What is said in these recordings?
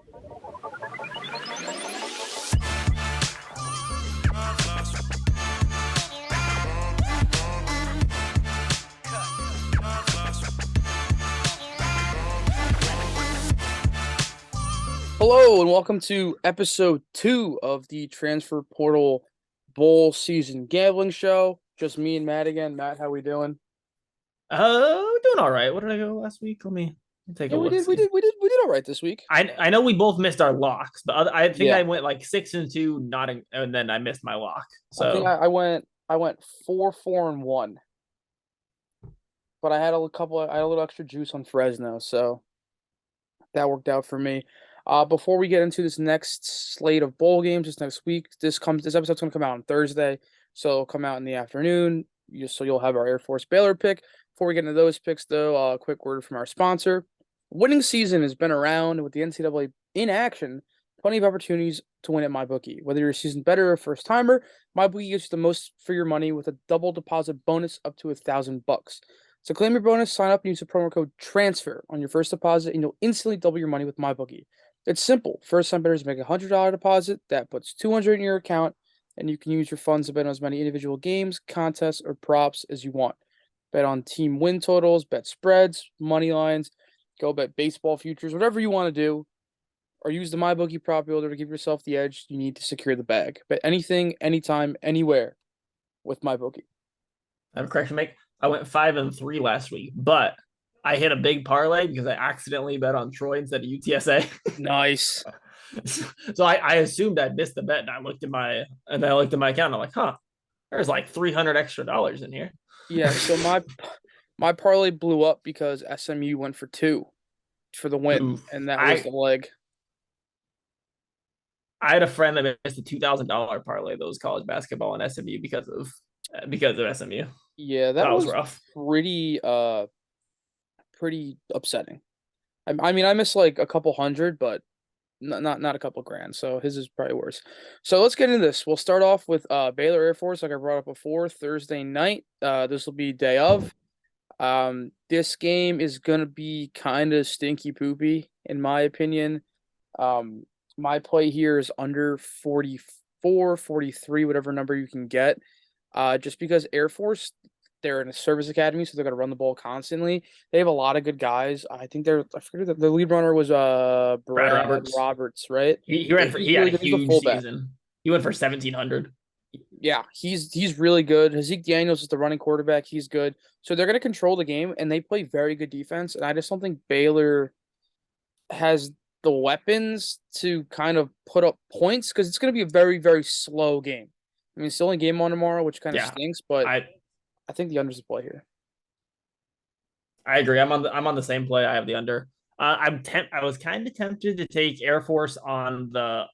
Hello and welcome to episode 2 of the Transfer Portal Bowl Season Gambling Show. Just me and Matt again. Matt, how we doing? Doing all right. What did I go last week? Let me take Yeah, a we look. did, we See. did, we did, we did all right this week. I know we both missed our locks, but I think Yeah, I went like 6-2, not and then I missed my lock. I think So I went 4-4-1, but I had a little extra juice on Fresno, so that worked out for me. Before we get into this next slate of bowl games this next week, this episode's gonna come out on Thursday, so it'll come out in the afternoon. So you'll have our Air Force Baylor pick. Before we get into those picks, though, a quick word from our sponsor. Winning season has been around with the NCAA in action. Plenty of opportunities to win at MyBookie. Whether you're a seasoned bettor or a first timer, MyBookie gives you the most for your money with a double deposit bonus up to $1,000. So claim your bonus, sign up, and use the promo code TRANSFER on your first deposit, and you'll instantly double your money with MyBookie. It's simple. First-time bettors make a $100 deposit. That puts $200 in your account, and you can use your funds to bet on as many individual games, contests, or props as you want. Bet on team win totals, bet spreads, money lines, go bet baseball futures, whatever you want to do, or use the MyBookie prop builder to give yourself the edge you need to secure the bag. Bet anything, anytime, anywhere with MyBookie. I have a correction to make. I went 5-3 last week, but I hit a big parlay because I accidentally bet on Troy instead of UTSA. Nice. So I assumed I missed the bet, and I looked at my account. And I'm like, huh, there's like $300 extra in here. Yeah, so my parlay blew up because SMU went for 2 for the win, Oof. and that was the leg. I had a friend that missed a $2,000 parlay that was college basketball and SMU because of SMU. Yeah, that That was was rough. pretty upsetting. I mean, I missed like a couple hundred, but not a couple grand. So his is probably worse. So let's get into this. We'll start off with Baylor Air Force, like I brought up before, Thursday night. This will be day of. This game is gonna be kind of stinky poopy, in my opinion. My play here is under 44, 43, whatever number you can get. Just because Air Force, they're in a service academy, so they're gonna run the ball constantly. They have a lot of good guys. I forget that the lead runner was Brad Brad Roberts. Roberts, right? He He's had really a good. He's the huge fullback. season. He went for 1,700. Yeah, he's really good. Zeke Daniels is the running quarterback. He's good. So they're gonna control the game, and they play very good defense. And I just don't think Baylor has the weapons to kind of put up points because it's gonna be a very, very slow game. I mean, it's the only game on tomorrow, which kind of Yeah, stinks, but I I think the under's the play here. I agree. I'm on the same play. I have the under. I was kind of tempted to take Air Force on the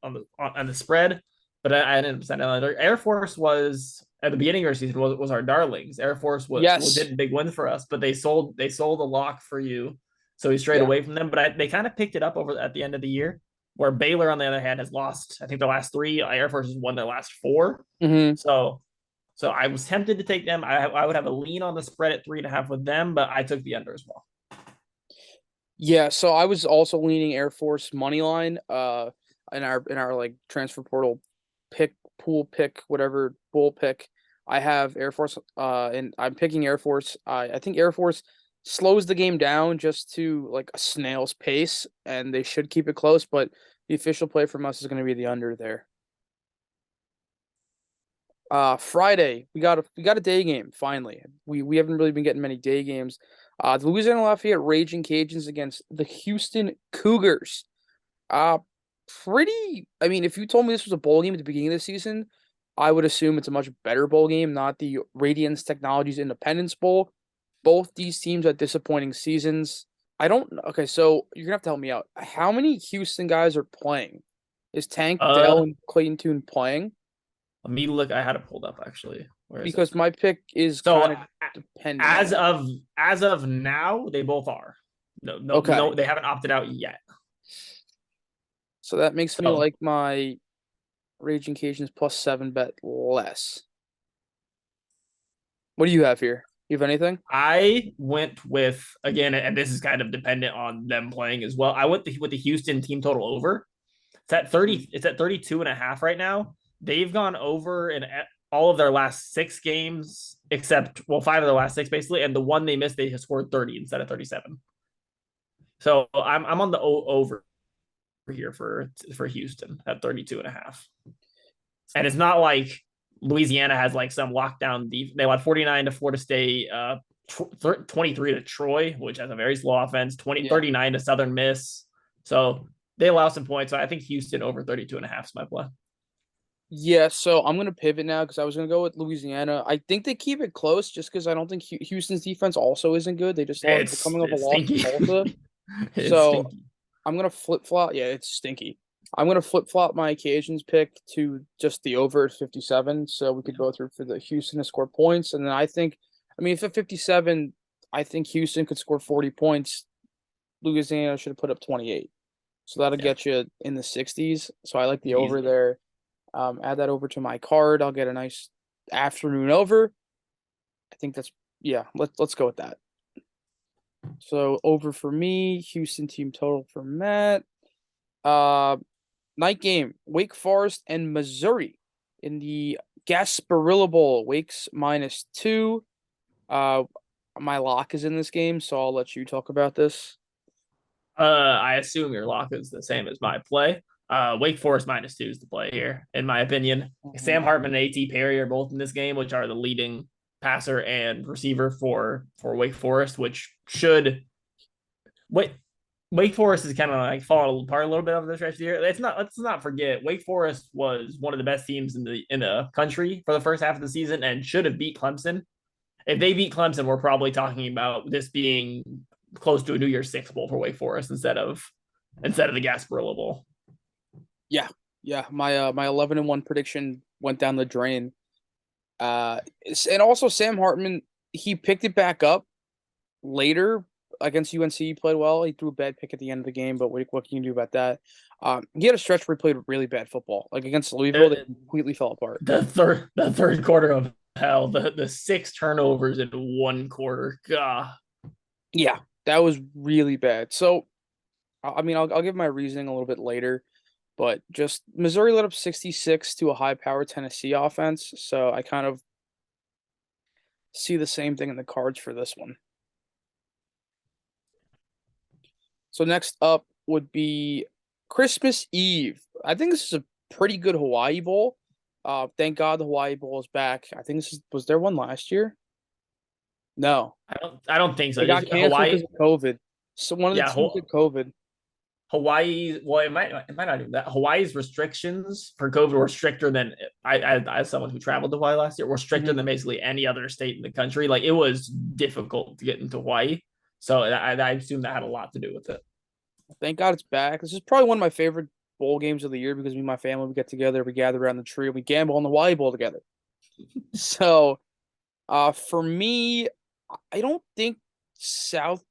spread, but I ended up sending under. Air Force was at the beginning of our season was our darlings. Air Force was Yes. did big wins for us, but they sold a lock for you, so we strayed Yeah. away from them. But they kind of picked it up over at the end of the year. Where Baylor, on the other hand, has lost, I think, the last 3. Air Force has won the last 4. hmm So I was tempted to take them. I would have a lean on the spread at 3.5 with them, but I took the under as well. Yeah. So I was also leaning Air Force money line. In our like transfer portal pick whatever bull pick. I have Air Force. And I'm picking Air Force. I think Air Force slows the game down just to like a snail's pace, and they should keep it close. But the official play from us is going to be the under there. Friday we got a day game finally. We haven't really been getting many day games. The Louisiana Lafayette Raging Cajuns against the Houston Cougars. Uh pretty. I mean, if you told me this was a bowl game at the beginning of the season, I would assume it's a much better bowl game, not the Radiance Technologies Independence Bowl. Both these teams had disappointing seasons. I don't. Okay, so you're gonna have to help me out. How many Houston guys are playing? Is Tank Dell Uh, and Clayton Tune playing? Let me look. I had it pulled up actually. Where is it? Because my pick is So kind of dependent on it. as of now, they both are. No, no, Okay. no. They haven't opted out yet. So that makes me So like my Raging Cajuns +7 bet less. What do you have here? You have anything? I went with again, and this is kind of dependent on them playing as well. I went with the Houston team total over. It's at 30. It's at 32 and a half right now. They've gone over in all of their last 6 games, except well, 5 of their last 6 basically, and the one they missed, they have scored 30 instead of 37. So I'm on the over here for Houston at 32 and a half. And it's not like Louisiana has like some lockdown. They won 49 to Florida State, 23 to Troy, which has a very slow offense, Yeah. 39 to Southern Miss. So they allow some points. So I think Houston over 32 and a half is my play. Yeah, so I'm gonna pivot now because I was gonna go with Louisiana. I think they keep it close just because I don't think Houston's defense also isn't good. They just lost, they're coming off a It's loss to stinky. Tulsa. It's So stinky. I'm gonna flip flop. Yeah, it's stinky. I'm gonna flip flop my occasions pick to just the over at 57. So we could both root for the Houston to score points. And then I mean, if at 57, I think Houston could score 40 points. Louisiana should have put up 28. So that'll Yeah, get you in the 60s. So I like the over easily. there. Add that over to my card. I'll get a nice afternoon over. I think that's yeah. Let's go with that. So over for me, Houston team total for Matt. Uh, Night game, Wake Forest and Missouri in the Gasparilla Bowl. Wake's -2. Uh, my lock is in this game, so I'll let you talk about this. I assume your lock is the same as my play. Wake Forest -2 is the play here, in my opinion. Mhm. Sam Hartman and A.T. Perry are both in this game, which are the leading passer and receiver for Wake Forest, which should wait. Wake Forest is kind of like falling apart a little bit over the stretch of the year. Let's not forget Wake Forest was one of the best teams in the country for the first half of the season and should have beat Clemson. If they beat Clemson, we're probably talking about this being close to a New Year's Six bowl for Wake Forest instead of the Gasparilla Bowl. Yeah, yeah. My 11-1 prediction went down the drain. Uh, and also Sam Hartman, he picked it back up later against UNC. He played well. He threw a bad pick at the end of the game, but what can you do about that? He had a stretch where he played really bad football. Like against Louisville, they The, completely fell apart. the third quarter of hell, the 6 turnovers in one quarter. God. Yeah, that was really bad. So, I mean, I'll give my reasoning a little bit later, but just Missouri let up 66 to a high-powered Tennessee offense. So I kind of see the same thing in the cards for this one. So next up would be Christmas Eve. I think this is a pretty good Hawaii Bowl. Thank God the Hawaii Bowl is back. I think was there one last year? No, I don't think so. it got Just canceled Hawaii. because of COVID. So one of the Yeah, teams had COVID. Hawaii. Well, it might not even that. Hawaii's restrictions for COVID were stricter than as someone who traveled to Hawaii last year, were stricter Mhm. than basically any other state in the country. Like it was difficult to get into Hawaii, so I assume that had a lot to do with it. Thank God it's back. This is probably one of my favorite bowl games of the year because me and my family we get together, we gather around the tree, and we gamble on the Hawaii Bowl together. So, for me, I don't think South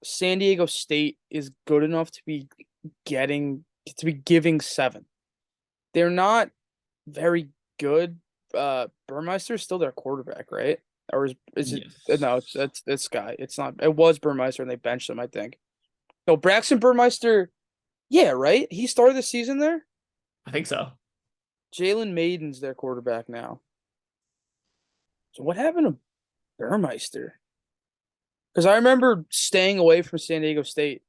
San Diego State is good enough to be giving 7. They're not very good. Burmeister's still their quarterback, right? Or is it no? Yes, It's this guy. It's not. It was Burmeister, and they benched him. I think. No, Braxton Burmeister. Yeah, right. He started the season there. I think so. Jalen Maiden's their quarterback now. So what happened to Burmeister? Because I remember staying away from San Diego State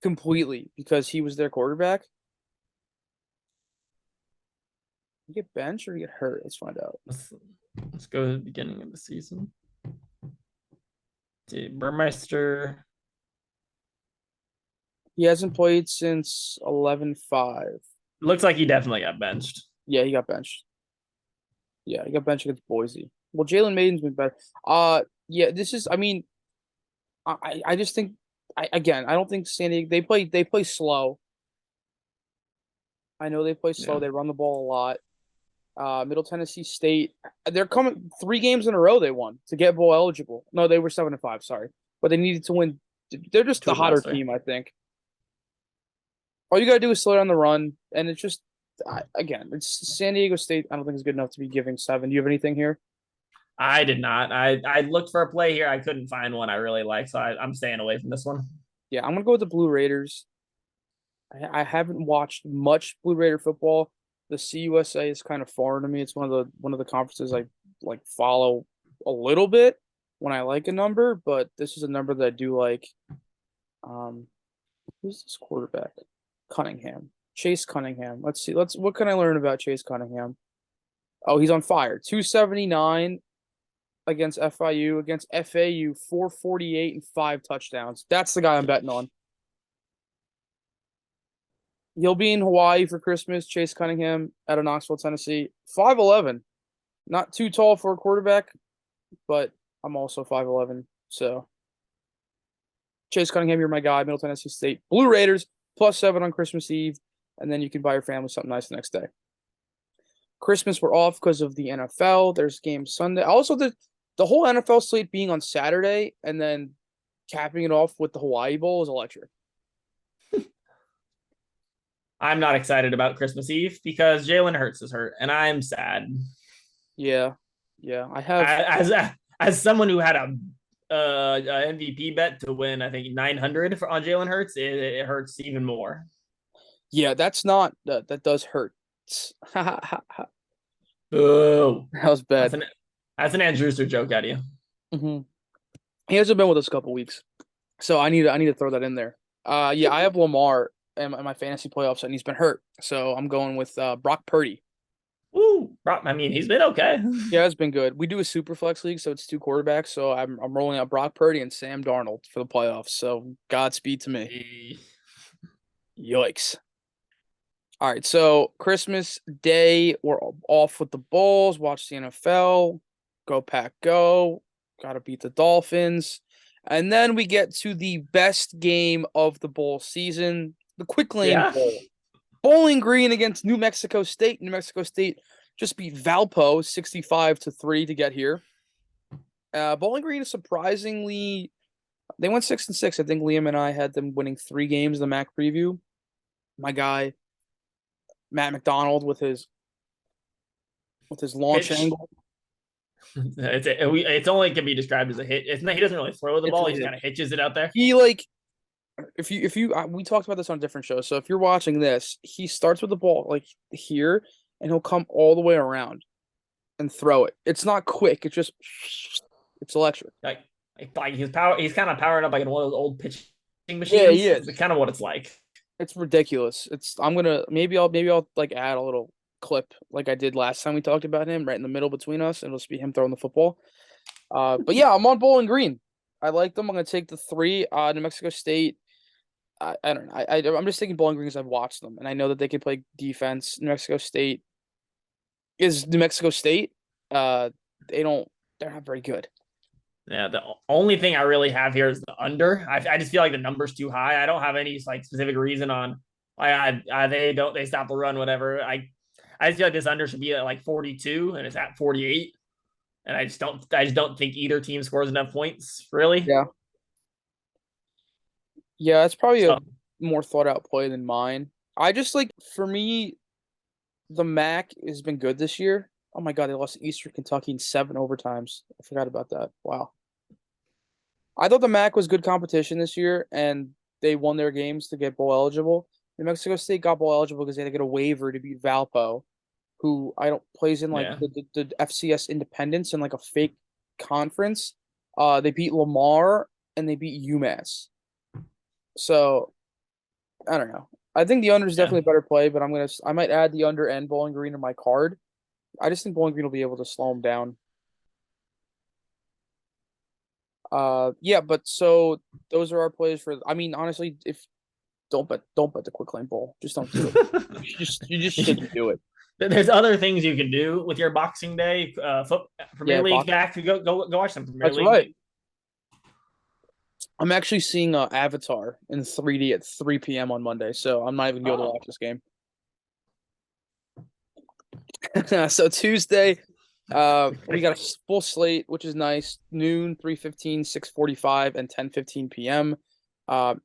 completely because he was their quarterback. Did he get benched or get hurt? Let's find out. Let's go to the beginning of the season. Burmeister. He hasn't played since 11-5. Looks like he definitely got benched. Yeah, he got benched. Yeah, he got benched against Boise. Well, Jalen Maiden's been better. Yeah, this is. I mean, I just think. I don't think San Diego. They play slow. I know they play slow. Yeah, They run the ball a lot. Middle Tennessee State. They're coming 3 games in a row. They won to get bowl eligible. No, they were 7-5. Sorry, but they needed to win. They're just two the of the hotter last three. team, I think. All you gotta do is slow down the run, and it's just again, it's San Diego State. I don't think is good enough to be giving 7. Do you have anything here? I did not. I looked for a play here. I couldn't find one I really like, so I'm staying away from this one. Yeah, I'm gonna go with the Blue Raiders. I haven't watched much Blue Raider football. The CUSA is kind of foreign to me. It's one of the conferences I like follow a little bit when I like a number, but this is a number that I do like. Um, who's this quarterback? Cunningham. Chase Cunningham. Let's see. What can I learn about Chase Cunningham? Oh, he's on fire. 279 against FIU, against FAU, 448 and 5 touchdowns. That's the guy I'm betting on. He'll be in Hawaii for Christmas. Chase Cunningham out of Knoxville, Tennessee. 5'11". Not too tall for a quarterback, but I'm also 5'11". So Chase Cunningham, you're my guy. Middle Tennessee State. Blue Raiders, +7 on Christmas Eve. And then you can buy your family something nice the next day. Christmas, we're off because of the NFL. There's games Sunday. Also, the whole NFL slate being on Saturday and then capping it off with the Hawaii Bowl is electric. I'm not excited about Christmas Eve because Jalen Hurts is hurt, and I'm sad. Yeah. Yeah. I have. As someone who had a MVP bet to win, I think 900 on Jalen Hurts, it hurts even more. Yeah, that's not. That does hurt. Oh, That was bad. That's an Andrew Brewster joke out of you. Mm-hmm. He hasn't been with us a couple weeks, so I need to throw that in there. Yeah, I have Lamar in my fantasy playoffs, and he's been hurt, so I'm going with Brock Purdy. Ooh, I mean, he's been okay. Yeah, it's been good. We do a super flex league, so it's 2 quarterbacks. So I'm rolling out Brock Purdy and Sam Darnold for the playoffs. So Godspeed to me. Yikes. All right, so Christmas Day, we're off with the Bulls. Watch the NFL. Go Pack, go! Got to beat the Dolphins, and then we get to the best game of the bowl season, the Quick Lane Yeah. Bowl. Bowling Green against New Mexico State. New Mexico State just beat Valpo 65-3 to get here. Bowling Green is surprisingly, they went 6-6. I think Liam and I had them winning 3 games in the MAC preview. My guy Matt McDonald with his launch Hitch. angle. It's only can be described as a hit. He doesn't really throw the ball. He kind of hitches it out there. He like if you we talked about this on a different show. So if you're watching this, he starts with the ball like here, and he'll come all the way around and throw it. It's not quick. It's just it's electric. Like he's kind of powered up like in one of those old pitching machines. Yeah, he is. It's kind of what it's like. It's ridiculous. I'm gonna maybe I'll like add a little clip like I did last time we talked about him right in the middle between us, and it'll just be him throwing the football. But yeah, I'm on Bowling Green. I like them. I'm gonna take the 3. New Mexico State. I don't know. I'm just taking Bowling Green because I've watched them and I know that they can play defense. New Mexico State is New Mexico State. They're not very good. Yeah, the only thing I really have here is the under. I just feel like the number's too high. I don't have any like specific reason on why they stop the run, whatever. I just feel like this under should be at like 42 and it's at 48. And I just don't think either team scores enough points, really. Yeah. Yeah, it's probably a more thought out play than mine. I just like for me, the MAC has been good this year. Oh my God, they lost to Eastern Kentucky in 7 overtimes. I forgot about that. Wow. I thought the MAC was good competition this year, and they won their games to get bowl eligible. New Mexico State got bowl eligible because they had to get a waiver to beat Valpo, who I don't plays in like the FCS Independence and like a fake conference. They beat Lamar and they beat UMass. So I don't know. I think the under is definitely a better play, but I might add the under and Bowling Green to my card. I just think Bowling Green will be able to slow them down. Yeah, but so those are our plays for. I mean, honestly, if don't bet the Quick Lane Bowl. Just don't do it. you just shouldn't do it. There's other things you can do with your Boxing Day. Premier League's back. Go watch some Premier League. That's right. I'm actually seeing Avatar in 3D at 3 p.m. on Monday, so I'm not even going to watch this game. So Tuesday, we got a full slate, which is nice. Noon, 3:15, 6:45, and 10:15 p.m.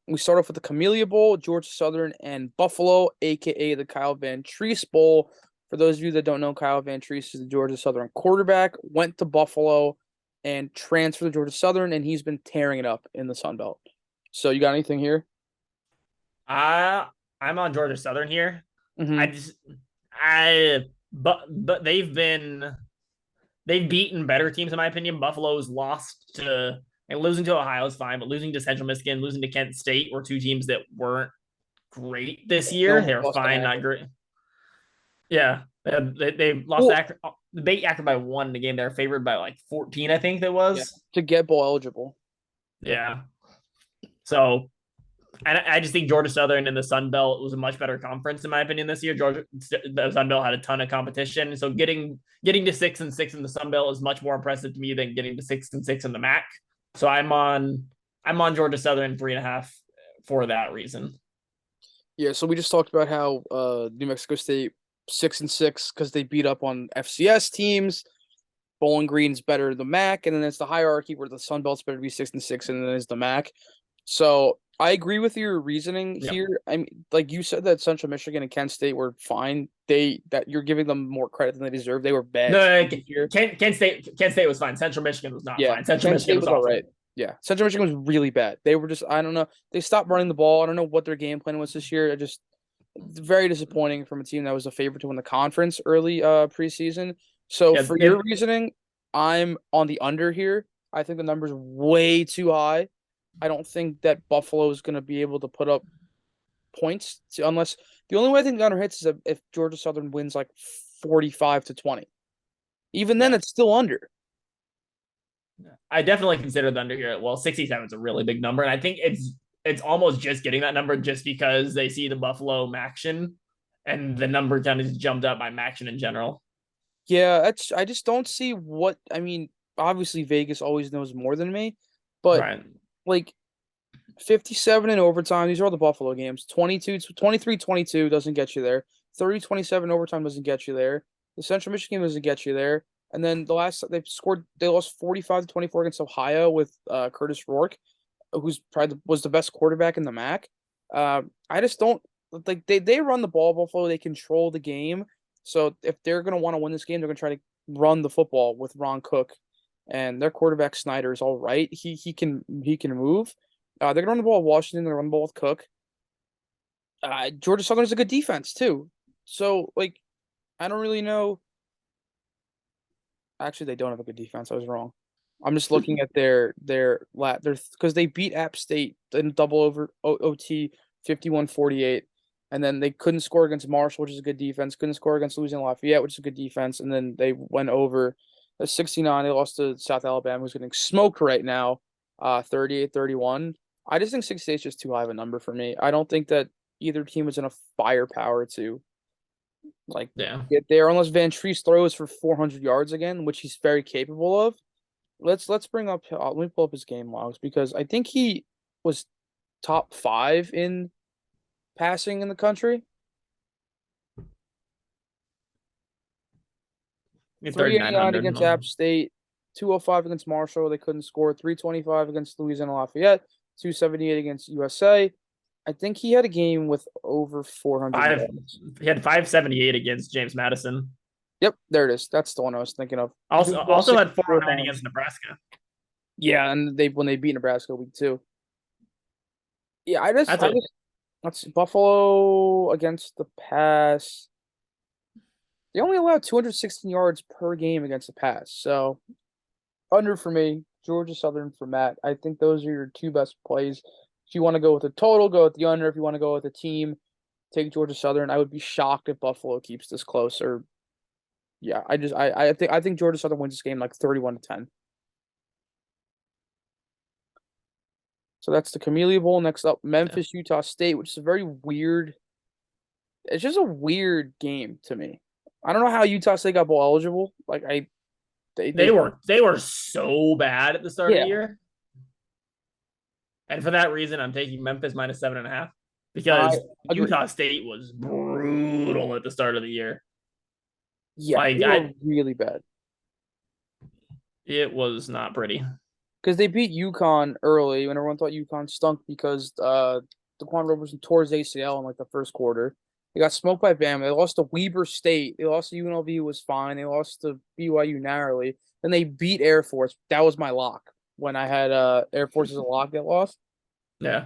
We start off with the Camellia Bowl, Georgia Southern and Buffalo, aka the Kyle Van Treese Bowl. For those of you that don't know, Kyle Van Treese is the Georgia Southern quarterback, went to Buffalo and transferred to Georgia Southern, and he's been tearing it up in the Sun Belt. So you got anything here? Uh, I'm on Georgia Southern here. I Mm-hmm. just I but they've beaten better teams in my opinion. Buffalo's lost to and losing to Ohio is fine, but losing to Central Michigan, losing to Kent State were two teams that weren't great this They year. almost They were lost to fine, not Akron. great. Yeah, they lost to Well, Akron. They beat Akron by one in the game. They were favored by like 14, I think that yeah, was. to get bowl eligible. Yeah. So I just think Georgia Southern in the Sun Belt was a much better conference in my opinion this year. The Sun Belt had a ton of competition, so getting to 6-6 in the Sun Belt is much more impressive to me than getting to 6-6 in the MAC. So I'm on Georgia Southern 3.5 for that reason. Yeah, so we just talked about how New Mexico State 6-6 because they beat up on FCS teams. Bowling Green's better than the MAC, and then it's the hierarchy where the Sun Belt's better to be 6-6, and then it's the MAC. So I agree with your reasoning Yep. here. I mean, like you said that Central Michigan and Kent State were fine. That you're giving them more credit than they deserve. They were bad No, this year. Kent State was fine. Central Michigan was not Yeah, fine. Central Kent Michigan State was was all awful. right. Yeah, Central Michigan was really bad. They were just I don't know. They stopped running the ball. I don't know what their game plan was this year. Very disappointing from a team that was a favorite to win the conference early preseason. So Yeah, for your reasoning, I'm on the under here. I think the number's way too high. I don't think that Buffalo is going to be able to put up points unless the only way I think the under hits is if Georgia Southern wins like 45-20. Even then, yeah. it's still under. I definitely consider the under here. Well, 67 is a really big number, and I think it's almost just getting that number just because they see the Buffalo Maction, and the number kind of just jumped up by Maction in general. Yeah, that's I just don't see what I mean. Obviously, Vegas always knows more than me, but Right. like 57 in overtime. These are all the Buffalo games. 22, 23-22 doesn't get you there. 30-27 overtime doesn't get you there. The Central Michigan doesn't get you there. And then they lost 45-24 against Ohio with Curtis Rourke, who's probably was the best quarterback in the MAC. I just don't like they run the ball, Buffalo. They control the game. So if they're gonna want to win this game, they're gonna try to run the football with Ron Cook, and their quarterback Snyder is all right. He can move. They're gonna run the ball with Washington. They're gonna run the ball with Cook. Georgia Southern is a good defense too. So like, I don't really know. Actually, they don't have a good defense. I was wrong. I'm just looking at their because they beat App State in double over OT 51-48, and then they couldn't score against Marshall, which is a good defense. Couldn't score against Louisiana Lafayette, which is a good defense, and then they went over 69. They lost to South Alabama, who's getting smoked right now, 38-31. I just think 68 is just too high of a number for me. I don't think that either team is enough firepower to like Yeah. get there unless Van Treese throws for 400 yards again, which he's very capable of. Let's bring up. Let me pull up his game logs because I think he was top 5 in passing in the country. 389 3,900. against App State, 205 against Marshall. They couldn't score. 325 against Louisiana Lafayette, 278 against USA. I think he had a game with over 400 Five. yards. He had 578 against James Madison. Yep, there it is. That's the one I was thinking of. He threw Also, the ball also had 64 409 against times. Nebraska. Yeah, and they when they beat Nebraska week 2. Yeah, That's a let's see, Buffalo against the pass. They only allow 216 yards per game against the pass. So under for me, Georgia Southern for Matt. I think those are your two best plays. If you want to go with the total, go with the under. If you want to go with the team, take Georgia Southern. I would be shocked if Buffalo keeps this close. Or yeah, I think Georgia Southern wins this game like 31-10. So that's the Camellia Bowl. Next up, yeah. Memphis, Utah State, which is a very weird. It's just a weird game to me. I don't know how Utah State got bowl eligible. Like They were so bad at the start of the yeah. year. And for that reason, I'm taking Memphis minus 7.5 I because agree. Utah State was brutal at the start of the year. Yeah, Like they were really bad it was not pretty. because they beat UConn early when everyone thought UConn stunk because Daquan Roberson tore his ACL in like the first quarter. They got smoked by Bama. They lost to Weber State. They lost to UNLV, who was fine. They lost to BYU narrowly. Then they beat Air Force. That was my lock when I had Air Force as a lock that lost. Yeah.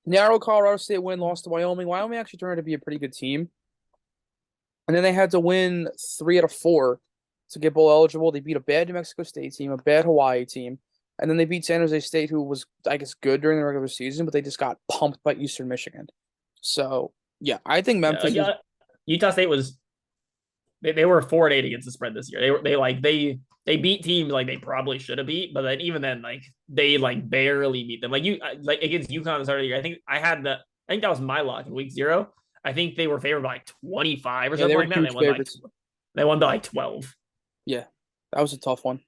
Narrow Colorado State win, lost to Wyoming. Wyoming actually turned out to be a pretty good team. And then they had to win 3 out of 4 to get bowl eligible. They beat a bad New Mexico State team, a bad Hawaii team, and then they beat San Jose State, who was, I guess, good during the regular season, but they just got pumped by Eastern Michigan. So yeah, I think Yeah. Memphis is. Yeah. Utah State was they were 4-8 against the spread this year. They beat teams like they probably should have beat, but then even then like they like barely beat them. Like you like against UConn at the start of the year. I think that was my lock in week 0. I think they were favored by like 25 or Yeah, they something were like that. huge favorites. They won by like 12. Yeah, that was a tough one.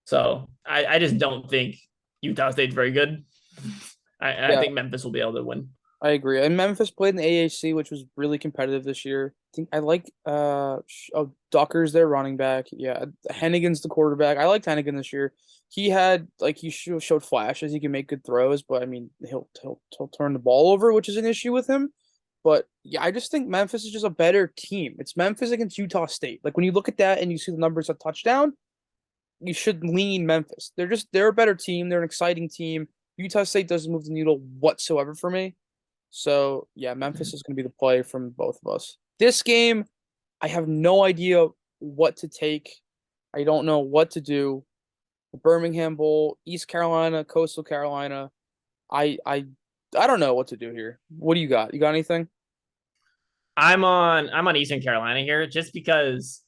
So I just don't think Utah State's very good. I Yeah, think Memphis will be able to win. I agree. And Memphis played in the AAC, which was really competitive this year. I think I like Ducker's their running back. Yeah, Hennigan's the quarterback. I liked Hennigan this year. He had like showed flashes. He can make good throws, but I mean he'll turn the ball over, which is an issue with him. But yeah, I just think Memphis is just a better team. It's Memphis against Utah State. Like when you look at that and you see the numbers of touchdown, you should lean Memphis. They're a better team. They're an exciting team. Utah State doesn't move the needle whatsoever for me. So yeah, Memphis is going to be the play from both of us. This game, I have no idea what to take. I don't know what to do. The Birmingham Bowl, East Carolina, Coastal Carolina. I I I don't know what to do here. What do you got? You got anything? I'm on Eastern Carolina here just because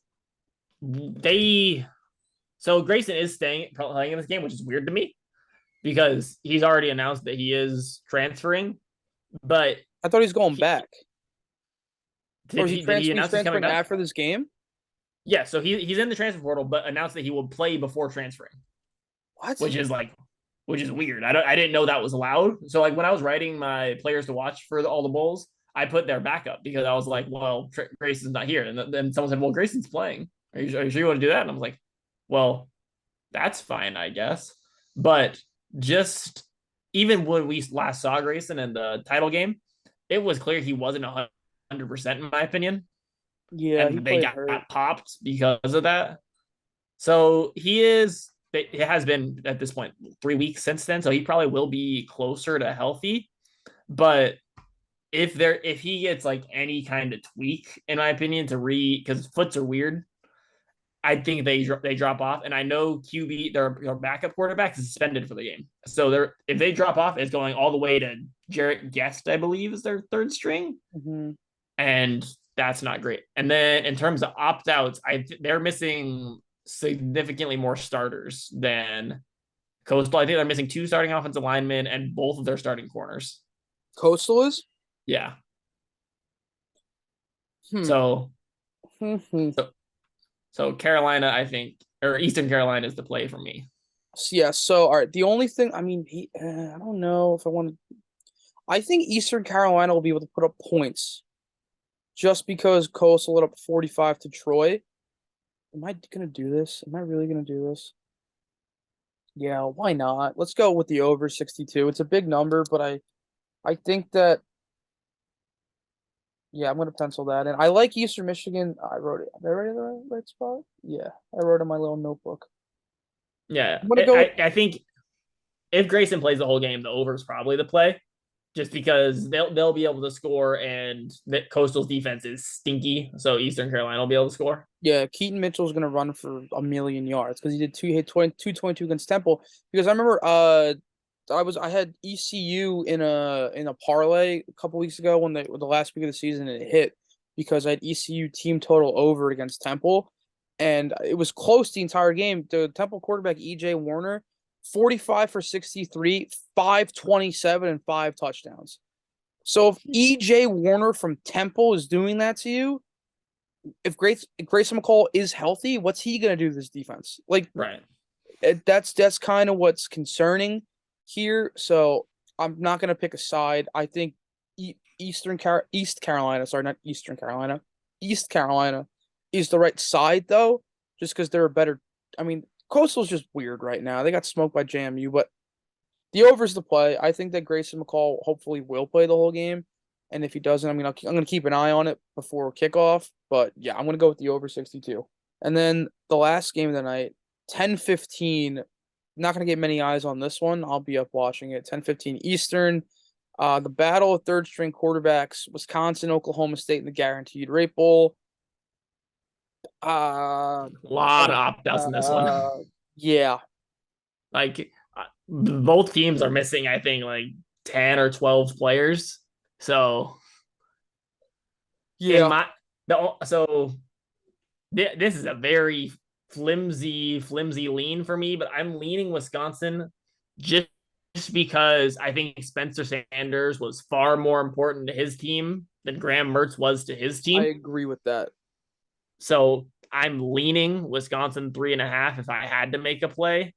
they so Grayson is staying playing in this game, which is weird to me because he's already announced that he is transferring. But I thought he's going he, back. Or is he did he transferring? He's announce he's coming transferring back? after this game. Yeah, so he's in the transfer portal, but announced that he will play before transferring, What? which is like which is weird. I didn't know that was allowed. So like when I was writing my players to watch for all the bowls, I put their backup because I was like, well, Grayson's not here, and then someone said, well, Grayson's playing. Are you sure you want to do that? And I was like, well, that's fine, I guess. But just even when we last saw Grayson in the title game, it was clear he wasn't 100% in my opinion, Yeah, he and they played got hurt. popped because of that. So he is. It has been at this point 3 weeks since then, so he probably will be closer to healthy. But if he gets like any kind of tweak, in my opinion, to because foots are weird, I think they drop off. And I know QB their backup quarterback is suspended for the game, so they're if they drop off, it's going all the way to Jarrett Guest, I believe, is their third string, Mm-hmm. and that's not great. And then in terms of opt outs, they're missing significantly more starters than Coastal. I think they're missing 2 starting offensive linemen and both of their starting corners. Coastal is. Yeah. Hmm. So Hmm. so, so Carolina, I think, or Eastern Carolina is the play for me. Yeah. So all right. The only thing, I mean, I don't know if I want to. I think Eastern Carolina will be able to put up points just because Coastal lit up 45 to Troy. Am I gonna do this? Am I really gonna do this? Yeah, why not? Let's go with the over 62. It's a big number, but I think that yeah, I'm gonna pencil that in. I like Eastern Michigan. I wrote it. Did I write it in the right spot? Yeah, I wrote it in my little notebook. Yeah, I'm gonna go with I think if Grayson plays the whole game, the over is probably the play, just because they'll be able to score, and the Coastal's defense is stinky, so Eastern Carolina will be able to score. yeah, Keaton Mitchell's gonna run for a million yards because he did 222 against Temple. Because I remember I had ECU in a parlay a couple weeks ago when the last week of the season and it hit because I had ECU team total over against Temple and it was close the entire game. The Temple quarterback EJ Warner, 45 for 63, 527 and 5 touchdowns. So if EJ Warner from Temple is doing that to you, if Grayson McCall is healthy, what's he gonna do to this defense? Like Right. that's kind of what's concerning here. So I'm not gonna pick a side. I think East Carolina, sorry, not Eastern Carolina, East Carolina is the right side though, just because they're a better. I mean, Coastal's just weird right now. They got smoked by JMU, but the over's the play. I think that Grayson McCall hopefully will play the whole game. And if he doesn't, I'm gonna keep an eye on it before kickoff. But yeah, I'm gonna go with the over 62. And then the last game of the night, 10:15. Not gonna get many eyes on this one. I'll be up watching it. 10:15 Eastern. The battle of third string quarterbacks, Wisconsin, Oklahoma State in the Guaranteed Rate Bowl. A lot of opt-outs in this one. Yeah, Like both teams are missing, I think, like 10 or 12 players. So in yeah. my so this is a very flimsy lean for me, but I'm leaning Wisconsin just because I think Spencer Sanders was far more important to his team than Graham Mertz was to his I team. agree with that. So I'm leaning Wisconsin 3.5 if I had to make a play.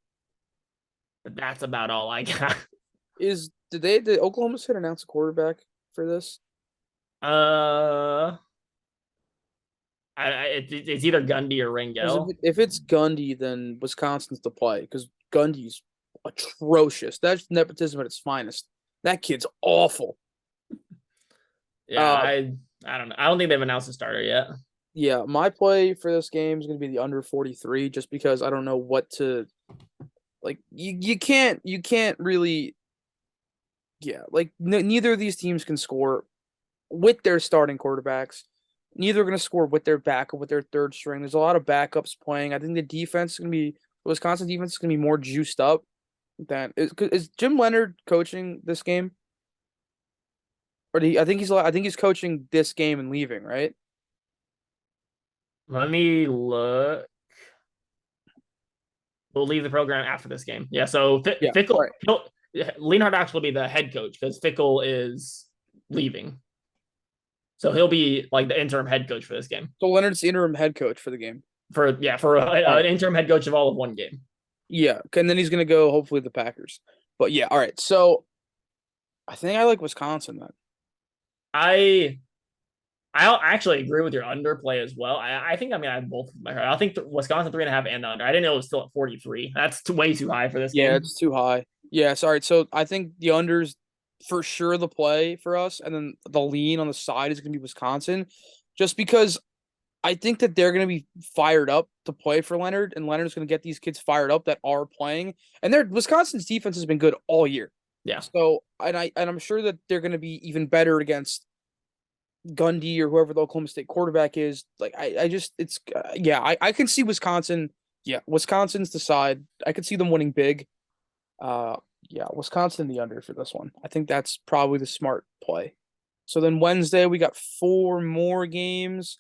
But that's about all I got. Did Oklahoma State announce a quarterback for this? Uh, it's either Gundy or Because Ringel. if it's Gundy, then Wisconsin's the play because Gundy's atrocious. That's nepotism at its finest. That kid's awful. Yeah, Uh, I don't know. I don't think they've announced a starter yet. yeah, my play for this game is going to be the under 43, just because I don't know what to like. You can't really, yeah, like neither of these teams can score with their starting quarterbacks. Neither are going to score with their backup, with their third string. There's a lot of backups playing. I think the Wisconsin defense is going to be more juiced up than is Jim Leonard coaching this game? Or I think he's coaching this game and leaving, right? Let me look. We'll leave the program after this game. Yeah, so Yeah. All Fickle, right. Leonhard Ox will be the head coach because Fickle is leaving. So he'll be like the interim head coach for this game. So Leonard's the interim head coach for the game. For an interim head coach of all of one game. Yeah, and then he's gonna go hopefully the Packers. But yeah, all right. So I think I like Wisconsin then. I actually agree with your underplay as well. I think I have both of my heart. I think Wisconsin 3.5 and the under. I didn't know it was still at 43. That's way too high for this Yeah, game. it's too high. Yeah, sorry. So I think the under's for sure the play for us, and then the lean on the side is gonna be Wisconsin, just because I think that they're going to be fired up to play for Leonard, and Leonard's going to get these kids fired up that are playing. And Wisconsin's defense has been good all year. Yeah. So, I'm sure that they're going to be even better against Gundy or whoever the Oklahoma State quarterback is. Like, I just, it's, yeah, I can see Wisconsin. Yeah, Wisconsin's the side. I could see them winning big. Yeah, Wisconsin the under for this one. I think that's probably the smart play. So then Wednesday we got four more games.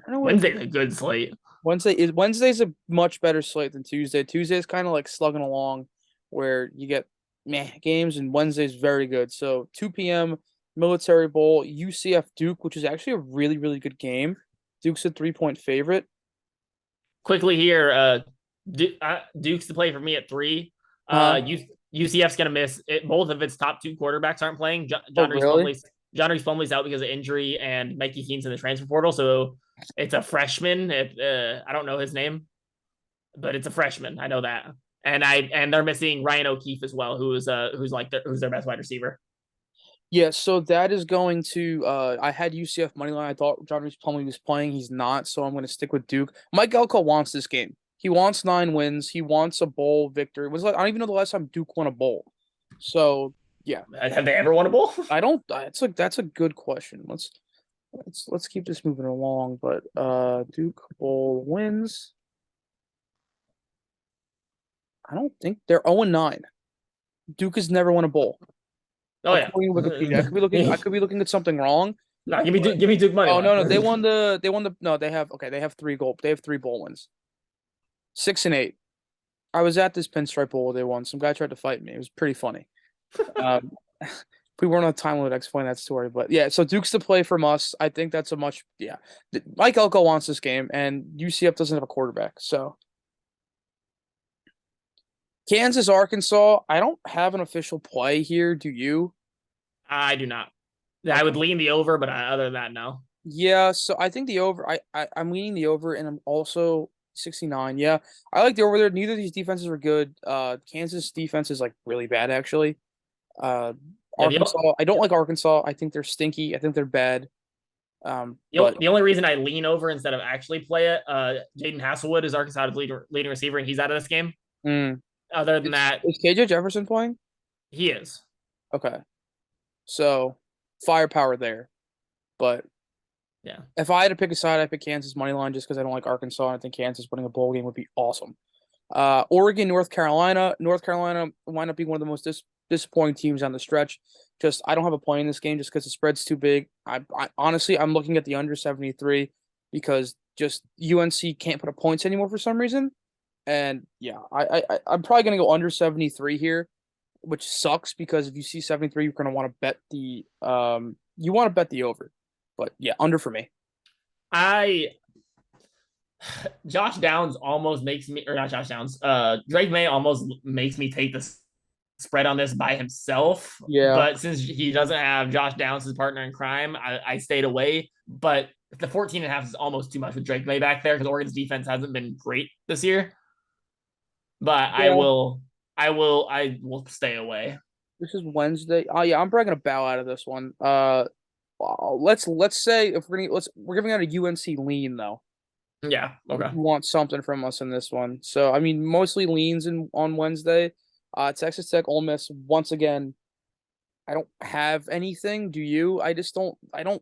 Wednesday's a good slate. Wednesday's a much better slate than Tuesday. Tuesday's kind of like slugging along, where you get meh games, and Wednesday's very good. So 2 p.m. Military Bowl, UCF Duke, which is actually a really really good game. Duke's a 3-point favorite. Quickly here, Duke's to play for me at 3. UCF's gonna miss it. Both of its top 2 quarterbacks aren't playing. Oh really? John Reese Plumlee's out because of injury, and Mikey Keene's in the transfer portal. So it's a freshman. I don't know his name, but it's a freshman. I know that. And they're missing Ryan O'Keefe as well, who's their best wide receiver. Yeah, so that is going to I had UCF money line. I thought John Reese Plumlee was playing. He's not, so I'm going to stick with Duke. Mike Elko wants this game. He wants 9 wins. He wants a bowl victory. It was like I don't even know the last time Duke won a bowl. So yeah, Have they ever won a bowl? I don't. That's a good question. Let's keep this moving along. But Duke bowl wins. I don't think they're 0-9. Duke has never won a bowl. Oh yeah. According to Wikipedia. I could be looking at something wrong. No, give me Duke money. Oh no, no, they have 3 bowl wins. 6-8. I was at this pinstripe bowl they won. Some guy tried to fight me. It was pretty funny. If we weren't on time limit, I'd explain that story. But yeah, so Duke's to play from us. I think that's a much Mike Elko wants this game, and UCF doesn't have a quarterback. So Kansas, Arkansas. I don't have an official play here. Do you? I do not. I would lean the over, but other than that, no. Yeah, so I think the over. I'm leaning the over, and I'm also 69. Yeah, I like the over there. Neither of these defenses are good. Kansas defense is like really bad, actually. Yeah, Arkansas. I don't like Arkansas. I think they're stinky. I think they're bad. But the only reason I lean over instead of actually play it, Jaden Hasselwood is Arkansas' leading receiver, and he's out of this game. mm, Other than is that, is KJ Jefferson playing? he is. Okay, so firepower there. But Yeah. if I had to pick a side, I'd pick Kansas money line just because I don't like Arkansas. And I think Kansas winning a bowl game would be awesome. Oregon, North Carolina. North Carolina wind up being one of the most disappointing teams on the stretch. Just I don't have a play in this game just because the spread's too big. I honestly I'm looking at the under 73 because just UNC can't put up points anymore for some reason. And yeah, I'm probably gonna go under 73 here, which sucks because if you see 73, you're gonna want to bet the you want to bet the over. But yeah, under for me. I Josh Downs almost makes me, or not Josh Downs, Drake May almost makes me take the spread on this by himself. Yeah. But since he doesn't have Josh Downs as partner in crime, I stayed away. But the 14.5 is almost too much with Drake May back there because Oregon's defense hasn't been great this year. But Yeah. I will stay away. This is Wednesday. Oh yeah, I'm probably gonna bow out of this one. Let's say if we're giving out a UNC lean though. Yeah. Okay. You want something from us in this one. So I mean, mostly leans in on Wednesday. Texas Tech, Ole Miss. Once again, I don't have anything. Do you? I just don't. I don't.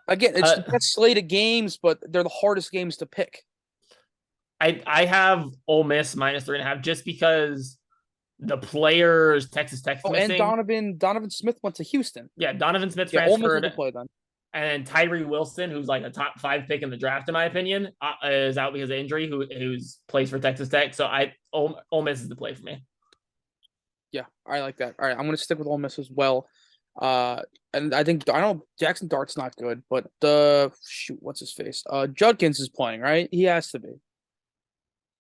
Again, it's the best slate of games, but they're the hardest games to pick. I have Ole Miss -3.5 just because the players Texas Tech's Oh, and missing. Donovan Smith went to Houston. Yeah, Donovan Smith Yeah, Ole Miss is transferred, the play then. and Tyree Wilson, who's like a top 5 pick in the draft, in my opinion, is out because of injury. Who's plays for Texas Tech. So Ole Miss is the play for me. Yeah, I like that. All right, I'm gonna stick with Ole Miss as well. And I don't Jackson Dart's not good, but shoot, what's his face? Judkins is playing, right? He has to be.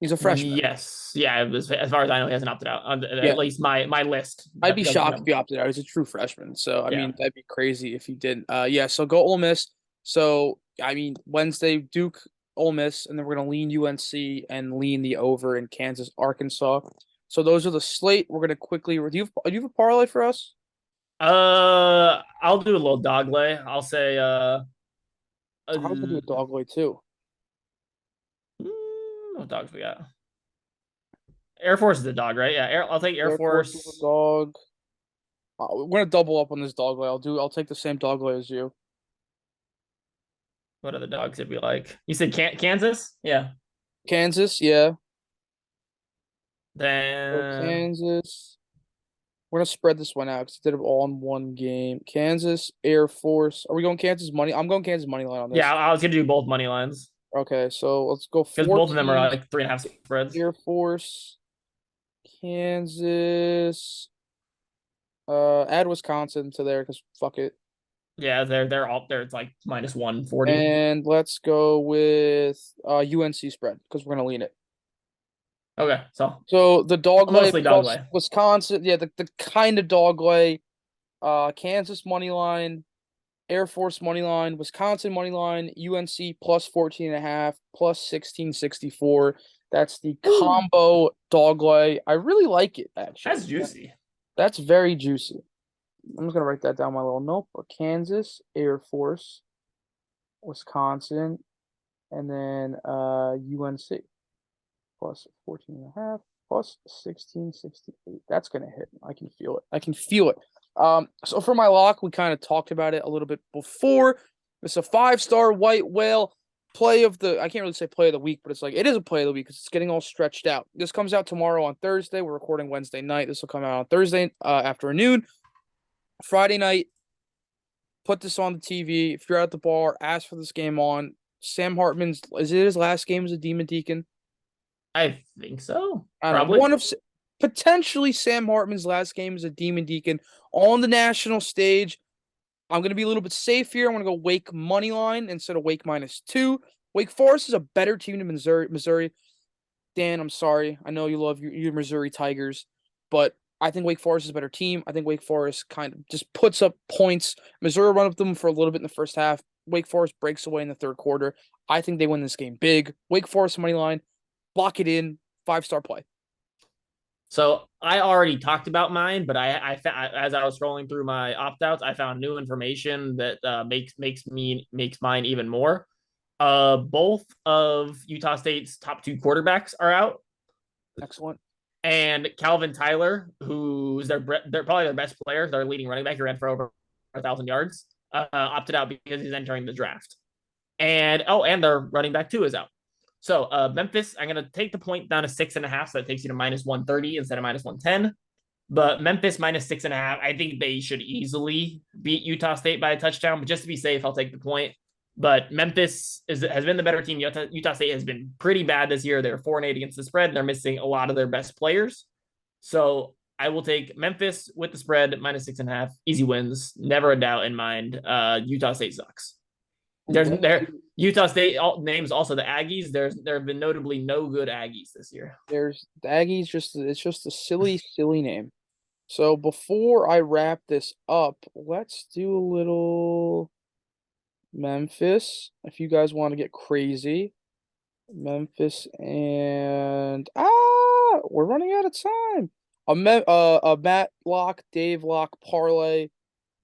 He's a freshman. Yes, yeah. As far as I know, he hasn't opted out. Yeah, At least my list. I'd be shocked if he opted out. He's a true freshman, so I Yeah. mean that'd be crazy if he didn't. Yeah. So go Ole Miss. So I mean Wednesday Duke, Ole Miss, and then we're gonna lean UNC and lean the over in Kansas, Arkansas. So those are the slate. We're gonna quickly. Do you have a parlay for us? I'll do a little dog lay. I'll say I was gonna do a dog leg too. what dogs we got? Air Force is a dog, right? Yeah, I'll take Air Force is a Force. dog. We're gonna double up on this dog leg. I'll take the same dog leg as you. What other dogs did we like? You said Kansas? Yeah. Kansas, yeah. So Then Kansas. We're gonna spread this one out instead of all in one game. Kansas, Air Force. Are we going Kansas money? I'm going Kansas money line on this. yeah, I was gonna do both money lines Okay, so let's go because 4 both of them are teams. like 3.5 spreads. Air Force, Kansas. Add Wisconsin to there because fuck it. Yeah, they're all there. It's like -140. And let's go with UNC spread because we're gonna lean it. Okay, so So the dog lay mostly dog plus lay. Wisconsin, yeah, the kind of dog lay. Kansas money line, Air Force money line, Wisconsin money line, UNC plus 14.5, plus 1664. That's the combo dog lay. I really like it actually. That's juicy. That's very juicy. I'm just gonna write that down in my little notebook. Kansas, Air Force, Wisconsin, and then UNC plus 14.5 plus 1668. That's gonna hit. I can feel it. I can feel it. So for my lock, we kind of talked about it a little bit before. It's a 5-star white whale play of the. I can't really say play of the week, but it's like it is a play of the week because it's getting all stretched out. This comes out tomorrow on Thursday. We're recording Wednesday night. This will come out on Thursday afternoon. Friday night, put this on the TV. If you're at the bar, ask for this game on. Sam Hartman's is it his last game as a Demon Deacon? I think so. I don't know. Probably. One of potentially Sam Hartman's last game as a Demon Deacon on the national stage. I'm gonna be a little bit safe here. I'm gonna go Wake money line instead of Wake -2. Wake Forest is a better team than Missouri. Dan, I'm sorry. I know you love your Missouri Tigers, but I think Wake Forest is a better team. I think Wake Forest kind of just puts up points. Missouri run up them for a little bit in the first half. Wake Forest breaks away in the third quarter. I think they win this game big. Wake Forest money line, lock it in, 5-star play. So I already talked about mine, but as I was scrolling through my opt outs, I found new information that makes mine even more. Both of Utah State's top two quarterbacks are out, Excellent. and Calvin Tyler, who's they're probably their best player, their leading running back, who ran for over 1,000 yards, opted out because he's entering the draft. And their running back too is out. So Memphis, I'm gonna take the point down to 6.5, so that takes you to -130 instead of -110. But Memphis -6.5, I think they should easily beat Utah State by a touchdown. But just to be safe, I'll take the point. But Memphis has been the better team. Utah State has been pretty bad this year. They're 4-8 against the spread. They're missing a lot of their best players. So I will take Memphis with the spread -6.5. Easy wins. Never a doubt in mind. Utah State sucks. Utah State names also the Aggies. There have been notably no good Aggies this year. There's the Aggies. It's just a silly name. So before I wrap this up, let's do a little Memphis. If you guys want to get crazy, Memphis and we're running out of time. A Matt Lock, Dave Lock parlay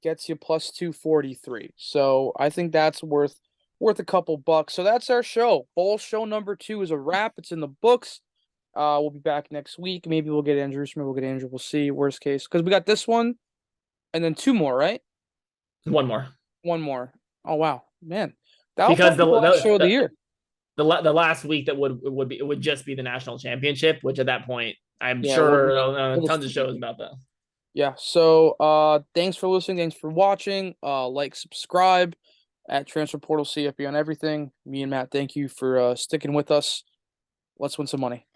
gets you plus 243. So I think that's worth a couple bucks. So that's our show. Bowl show number 2 is a wrap. It's in the books. We'll be back next week. Maybe we'll get Andrew. Maybe we'll get Andrew. We'll see. Worst case, because we got this one, and then 2 more, right? One more. One more. Oh wow, man! That'll Because probably be the last show of the year. The last week that would just be the national championship, which at that point I'm Yeah, sure we'll tons of shows about that. Yeah. So thanks for listening. Thanks for watching. Like, subscribe at Transfer Portal CFB on everything. Me and Matt, thank you for sticking with us. Let's win some money.